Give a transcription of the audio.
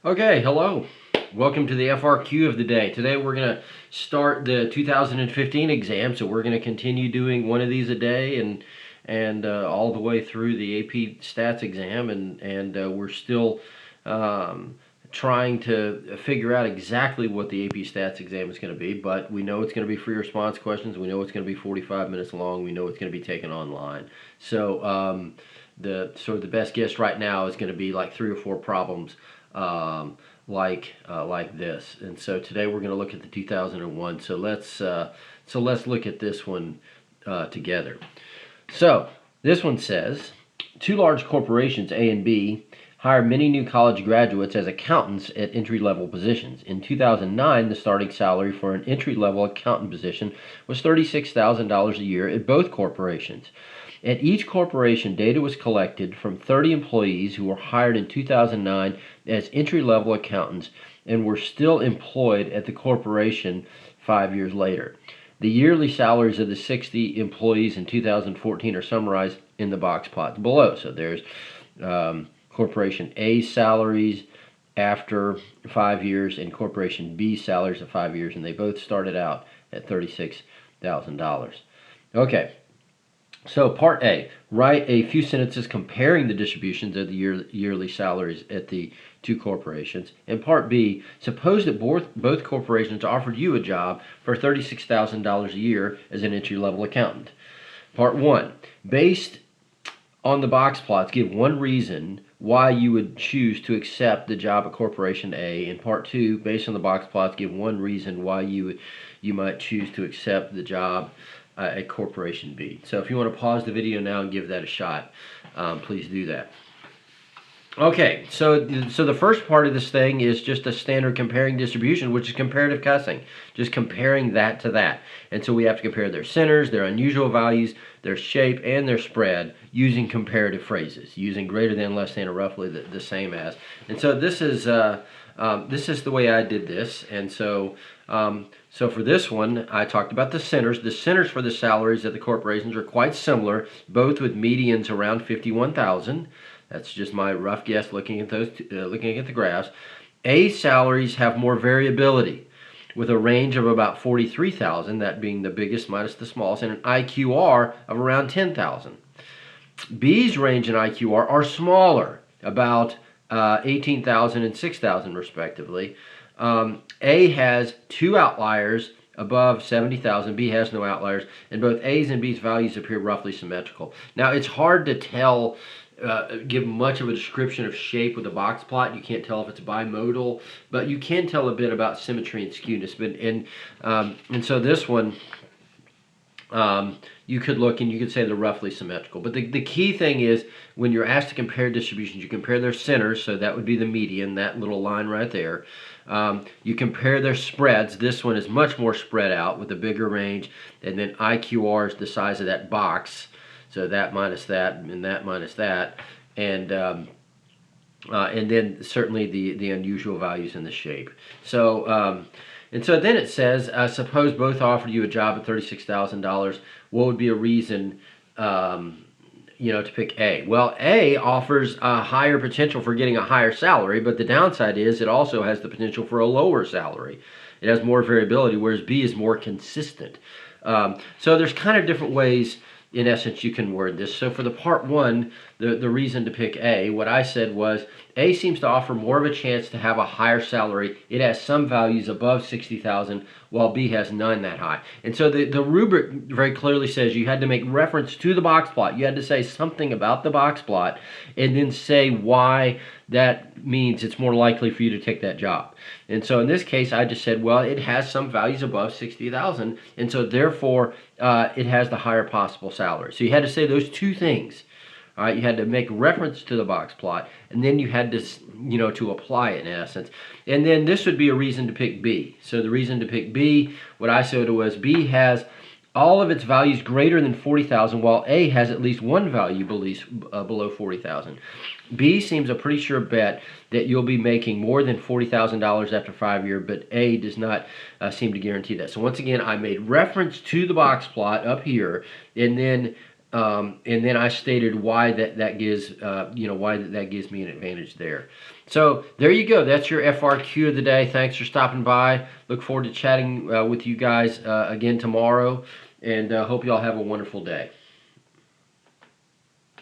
Okay, hello. Welcome to the FRQ of the day. Today we're going to start the 2015 exam, so we're going to continue doing one of these a day and all the way through the AP Stats exam, and we're still trying to figure out exactly what the AP Stats exam is going to be, but we know it's going to be free response questions. We know it's going to be 45 minutes long. We know it's going to be taken online. So the best guess right now is going to be like 3 or 4 problems like this. And so today we're going to look at the 2001. So let's look at this one together. So this one says, two large corporations, A and B, hire many new college graduates as accountants at entry-level positions. In 2009, the starting salary for an entry-level accountant position was $36,000 a year at both corporations. At each corporation, data was collected from 30 employees who were hired in 2009 as entry-level accountants and were still employed at the corporation 5 years later. The yearly salaries of the 60 employees in 2014 are summarized in the box plots below. So there's Corporation A's salaries after 5 years and Corporation B's salaries of 5 years, and they both started out at $36,000. Okay. So part A, write a few sentences comparing the distributions of the yearly salaries at the two corporations. And part B, suppose that both corporations offered you a job for $36,000 a year as an entry-level accountant. Part 1, based on the box plots, give one reason why you would choose to accept the job at Corporation A. And part 2, based on the box plots, give one reason why you might choose to accept the job at Corporation B. So if you want to pause the video now and give that a shot, please do that. Okay, so the first part of this thing is just a standard comparing distribution, which is comparative cussing, just comparing that to that. And so we have to compare their centers, their unusual values, their shape, and their spread using comparative phrases, using greater than, less than, or roughly the same as. And so this is the way I did this. And so for this one, I talked about the centers. The centers for the salaries at the corporations are quite similar, both with medians around 51,000. That's just my rough guess looking at those, looking at the graphs. A salaries have more variability, with a range of about 43,000, that being the biggest minus the smallest, and an IQR of around 10,000. B's range and IQR are smaller, about 18,000 and 6,000 respectively. A has 2 outliers above 70,000. B has no outliers, and both A's and B's values appear roughly symmetrical. Now it's hard to tell, give much of a description of shape with a box plot. You can't tell if it's bimodal, but you can tell a bit about symmetry and skewness. And so this one, you could look and you could say they're roughly symmetrical. But the key thing is when you're asked to compare distributions, you compare their centers, so that would be the median, that little line right there. You compare their spreads. This one is much more spread out with a bigger range, and then IQR is the size of that box. So that minus that, and that minus that, and then certainly the unusual values in the shape. So and so then it says, suppose both offered you a job at $36,000. What would be a reason, to pick A? Well, A offers a higher potential for getting a higher salary, but the downside is it also has the potential for a lower salary. It has more variability, whereas B is more consistent. So there's kind of different ways, in essence, you can word this. So for the part 1, the reason to pick A, what I said was A seems to offer more of a chance to have a higher salary. It has some values above 60,000, while B has none that high. And so the rubric very clearly says you had to make reference to the box plot. You had to say something about the box plot and then say why that means it's more likely for you to take that job. And so in this case, I just said, well, it has some values above 60,000, and so therefore it has the higher possible salary. So you had to say those two things. All right, you had to make reference to the box plot, and then you had to, to apply it in essence. And then this would be a reason to pick B. So the reason to pick B, what I said was B has all of its values greater than 40,000, while A has at least one value below 40,000. B seems a pretty sure bet that you'll be making more than $40,000 after 5 years, but A does not seem to guarantee that. So once again, I made reference to the box plot up here, and then I stated why that gives, why that gives me an advantage there. So there you go. That's your FRQ of the day. Thanks for stopping by. Look forward to chatting with you guys again tomorrow, and hope you all have a wonderful day.